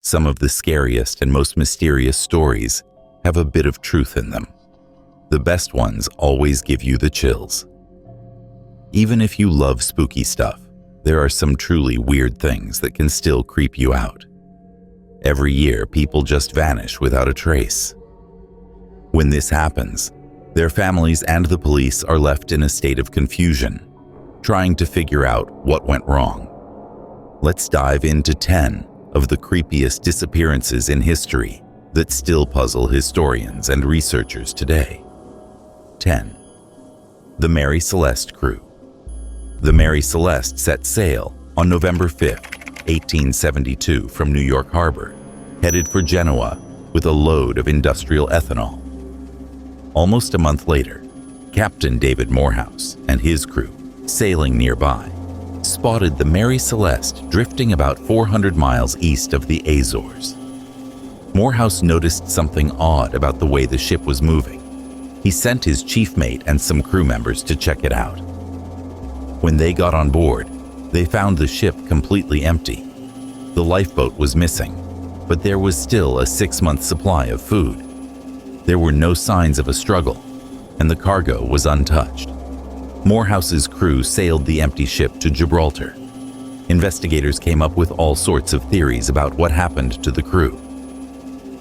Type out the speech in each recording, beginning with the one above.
Some of the scariest and most mysterious stories have a bit of truth in them. The best ones always give you the chills. Even if you love spooky stuff, there are some truly weird things that can still creep you out. Every year, people just vanish without a trace. When this happens, their families and the police are left in a state of confusion, trying to figure out what went wrong. Let's dive into 10 of the creepiest disappearances in history that still puzzle historians and researchers today. 10. The Mary Celeste Crew. The Mary Celeste set sail on November 5, 1872 from New York Harbor, headed for Genoa with a load of industrial ethanol. Almost a month later, Captain David Morehouse and his crew, sailing nearby, spotted the Mary Celeste drifting about 400 miles east of the Azores. Morehouse noticed something odd about the way the ship was moving. He sent his chief mate and some crew members to check it out. When they got on board, they found the ship completely empty. The lifeboat was missing, but there was still a 6-month supply of food. There were no signs of a struggle, and the cargo was untouched. Morehouse's crew sailed the empty ship to Gibraltar. Investigators came up with all sorts of theories about what happened to the crew.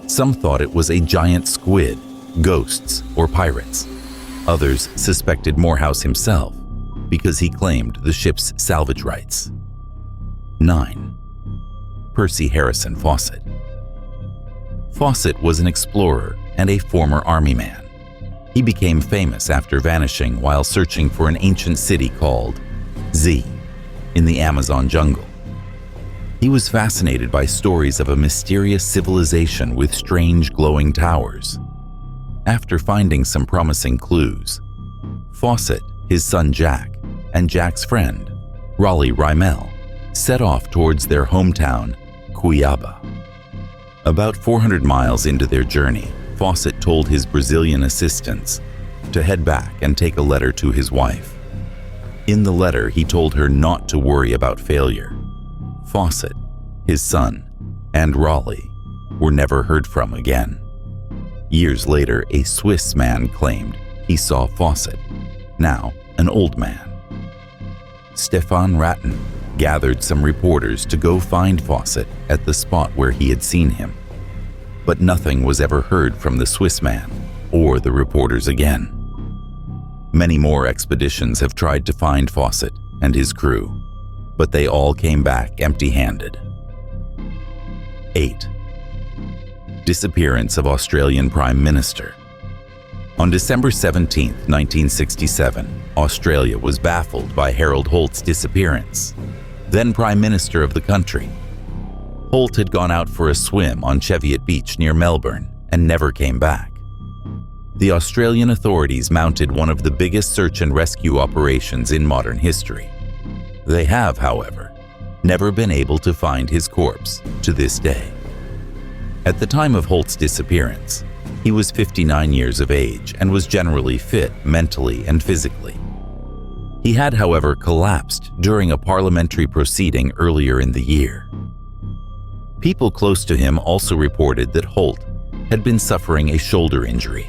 Some thought it was a giant squid, ghosts, or pirates. Others suspected Morehouse himself because he claimed the ship's salvage rights. 9. Percy Harrison Fawcett. Fawcett was an explorer and a former army man. He became famous after vanishing while searching for an ancient city called Z in the Amazon jungle. He was fascinated by stories of a mysterious civilization with strange glowing towers. After finding some promising clues, Fawcett, his son Jack, and Jack's friend, Raleigh Rymel, set off towards their hometown, Cuiabá. About 400 miles into their journey, Fawcett told his Brazilian assistants to head back and take a letter to his wife. In the letter, he told her not to worry about failure. Fawcett, his son, and Raleigh were never heard from again. Years later, a Swiss man claimed he saw Fawcett, now an old man. Stefan Ratten gathered some reporters to go find Fawcett at the spot where he had seen him. But nothing was ever heard from the Swiss man or the reporters again. Many more expeditions have tried to find Fawcett and his crew, but they all came back empty-handed. 8. Disappearance of Australian Prime Minister. On December 17, 1967, Australia was baffled by Harold Holt's disappearance, then Prime Minister of the country. Holt had gone out for a swim on Cheviot Beach near Melbourne and never came back. The Australian authorities mounted one of the biggest search and rescue operations in modern history. They have, however, never been able to find his corpse to this day. At the time of Holt's disappearance, he was 59 years of age and was generally fit mentally and physically. He had, however, collapsed during a parliamentary proceeding earlier in the year. People close to him also reported that Holt had been suffering a shoulder injury.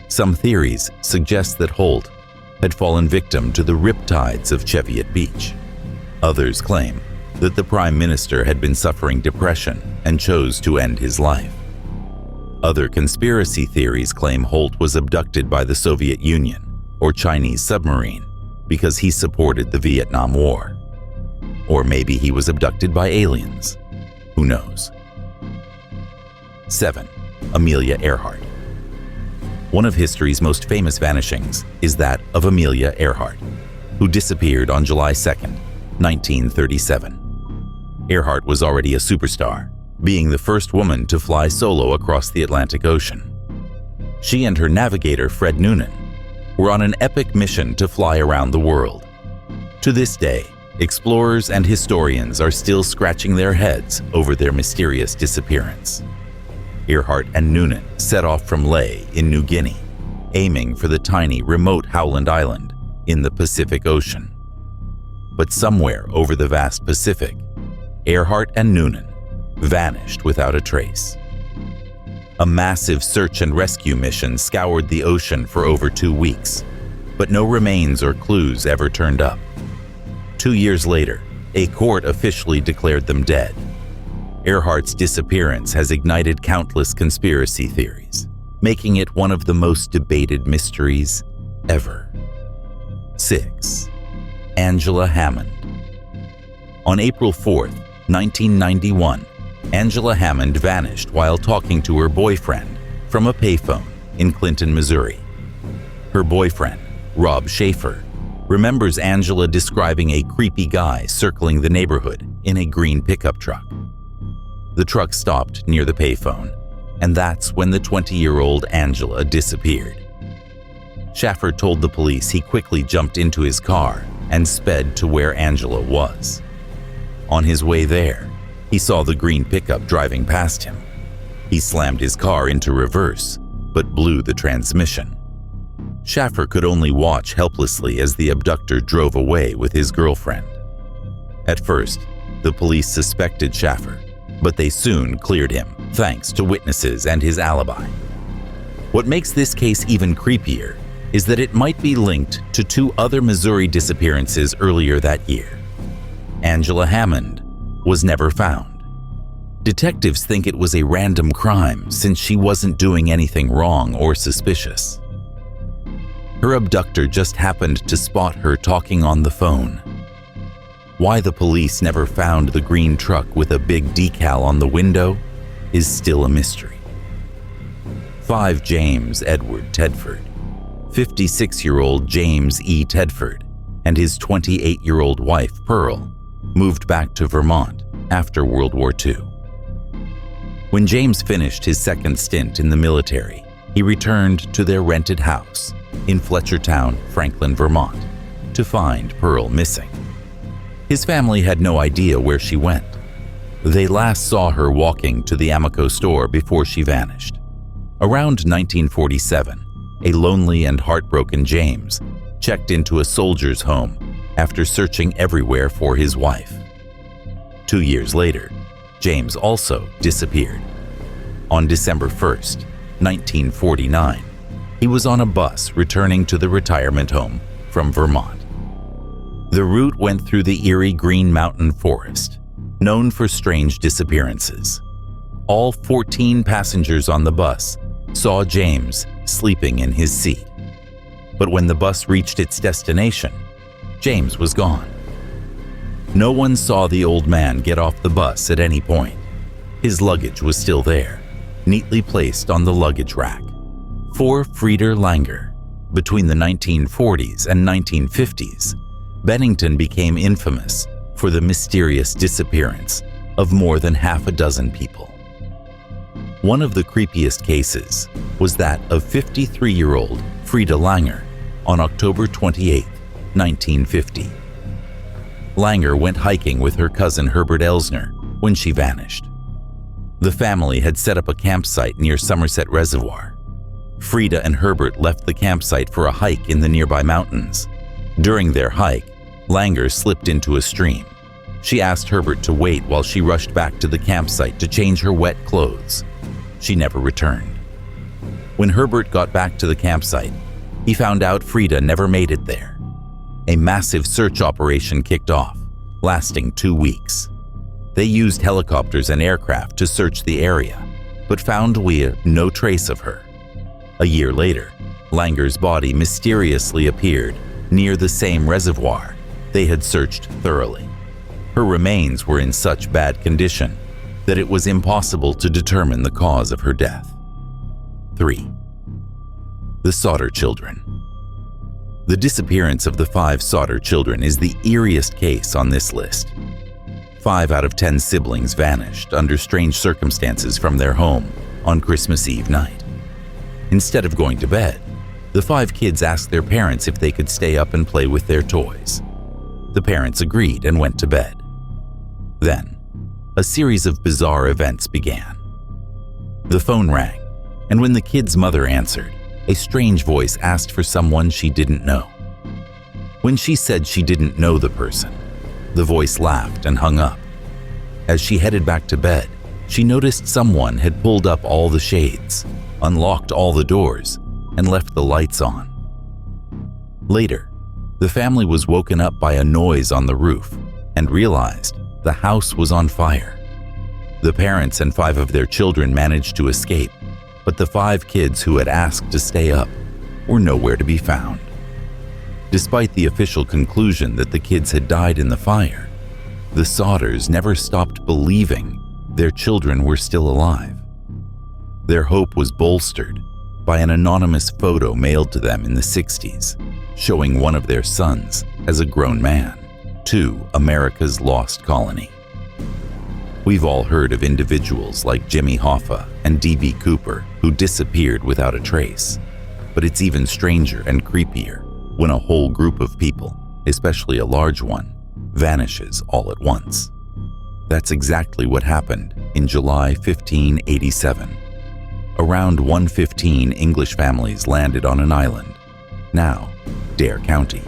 Some theories suggest that Holt had fallen victim to the riptides of Cheviot Beach. Others claim that the Prime Minister had been suffering depression and chose to end his life. Other conspiracy theories claim Holt was abducted by the Soviet Union or Chinese submarine because he supported the Vietnam War. Or maybe he was abducted by aliens. Who knows? 7. Amelia Earhart. One of history's most famous vanishings is that of Amelia Earhart, who disappeared on July 2, 1937. Earhart was already a superstar, being the first woman to fly solo across the Atlantic Ocean. She and her navigator, Fred Noonan, were on an epic mission to fly around the world. To this day, explorers and historians are still scratching their heads over their mysterious disappearance. Earhart and Noonan set off from Lae in New Guinea, aiming for the tiny, remote Howland Island in the Pacific Ocean. But somewhere over the vast Pacific, Earhart and Noonan vanished without a trace. A massive search and rescue mission scoured the ocean for over 2 weeks, but no remains or clues ever turned up. 2 years later, a court officially declared them dead. Earhart's disappearance has ignited countless conspiracy theories, making it one of the most debated mysteries ever. 6. Angela Hammond. On April 4th, 1991, Angela Hammond vanished while talking to her boyfriend from a payphone in Clinton, Missouri. Her boyfriend, Rob Schaefer, remembers Angela describing a creepy guy circling the neighborhood in a green pickup truck. The truck stopped near the payphone, and that's when the 20-year-old Angela disappeared. Schaefer told the police he quickly jumped into his car and sped to where Angela was. On his way there, he saw the green pickup driving past him. He slammed his car into reverse, but blew the transmission. Schaefer could only watch helplessly as the abductor drove away with his girlfriend. At first, the police suspected Schaefer, but they soon cleared him, thanks to witnesses and his alibi. What makes this case even creepier is that it might be linked to 2 other Missouri disappearances earlier that year. Angela Hammond was never found. Detectives think it was a random crime since she wasn't doing anything wrong or suspicious. Her abductor just happened to spot her talking on the phone. Why the police never found the green truck with a big decal on the window is still a mystery. 5. James Edward Tedford. 56-year-old James E. Tedford and his 28-year-old wife, Pearl, moved back to Vermont after World War II. When James finished his second stint in the military, he returned to their rented house in Fletchertown, Franklin, Vermont, to find Pearl missing. His family had no idea where she went. They last saw her walking to the Amico store before she vanished. Around 1947, a lonely and heartbroken James checked into a soldier's home after searching everywhere for his wife. 2 years later, James also disappeared. On December 1st, 1949, he was on a bus returning to the retirement home from Vermont. The route went through the Eerie Green Mountain Forest, known for strange disappearances. All 14 passengers on the bus saw James sleeping in his seat. But when the bus reached its destination, James was gone. No one saw the old man get off the bus at any point. His luggage was still there, neatly placed on the luggage rack. For Frieder Langer, between the 1940s and 1950s, Bennington became infamous for the mysterious disappearance of more than half a dozen people. One of the creepiest cases was that of 53-year-old Frieda Langer on October 28, 1950. Langer went hiking with her cousin Herbert Elsner when she vanished. The family had set up a campsite near Somerset Reservoir. Frieda and Herbert left the campsite for a hike in the nearby mountains. During their hike, Langer slipped into a stream. She asked Herbert to wait while she rushed back to the campsite to change her wet clothes. She never returned. When Herbert got back to the campsite, he found out Frieda never made it there. A massive search operation kicked off, lasting 2 weeks. They used helicopters and aircraft to search the area, but found no trace of her. A year later, Langer's body mysteriously appeared near the same reservoir they had searched thoroughly. Her remains were in such bad condition that it was impossible to determine the cause of her death. 3. The Sauter Children. The disappearance of the 5 Sauter children is the eeriest case on this list. 5 out of 10 siblings vanished under strange circumstances from their home on Christmas Eve night. Instead of going to bed, the 5 kids asked their parents if they could stay up and play with their toys. The parents agreed and went to bed. Then, a series of bizarre events began. The phone rang, and when the kid's mother answered, a strange voice asked for someone she didn't know. When she said she didn't know the person, the voice laughed and hung up. As she headed back to bed, she noticed someone had pulled up all the shades, unlocked all the doors, and left the lights on. Later, the family was woken up by a noise on the roof and realized the house was on fire. The parents and 5 of their children managed to escape, but the 5 kids who had asked to stay up were nowhere to be found. Despite the official conclusion that the kids had died in the fire, the Sodders never stopped believing their children were still alive. Their hope was bolstered by an anonymous photo mailed to them in the 60s, showing one of their sons as a grown man to America's lost colony. We've all heard of individuals like Jimmy Hoffa and D.B. Cooper who disappeared without a trace, but it's even stranger and creepier when a whole group of people, especially a large one, vanishes all at once. That's exactly what happened in July 1587. Around 1:15 English families landed on an island, now Dare County.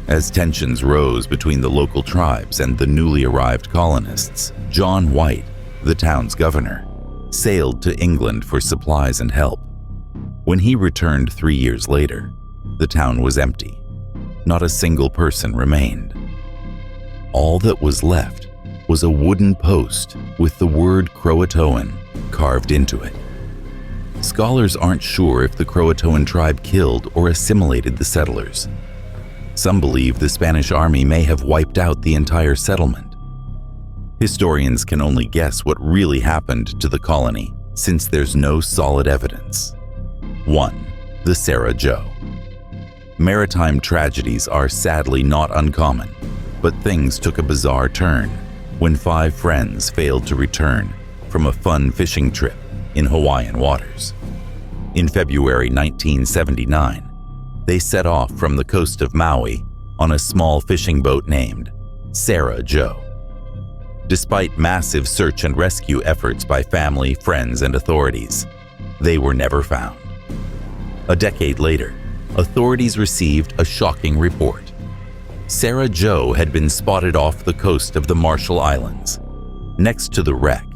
As tensions rose between the local tribes and the newly arrived colonists, John White, the town's governor, sailed to England for supplies and help. When he returned 3 years later, the town was empty. Not a single person remained. All that was left was a wooden post with the word Croatoan carved into it. Scholars aren't sure if the Croatoan tribe killed or assimilated the settlers. Some believe the Spanish army may have wiped out the entire settlement. Historians can only guess what really happened to the colony since there's no solid evidence. 1. The Sarah Joe. Maritime tragedies are sadly not uncommon, but things took a bizarre turn when 5 friends failed to return from a fun fishing trip in Hawaiian waters. In February 1979, they set off from the coast of Maui on a small fishing boat named Sarah Joe. Despite massive search and rescue efforts by family, friends, and authorities, they were never found. A decade later, authorities received a shocking report. Sarah Joe had been spotted off the coast of the Marshall Islands. Next to the wreck,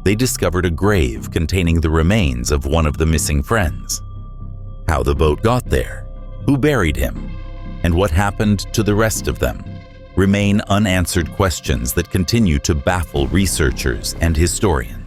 they discovered a grave containing the remains of one of the missing friends. How the boat got there, who buried him, and what happened to the rest of them remain unanswered questions that continue to baffle researchers and historians.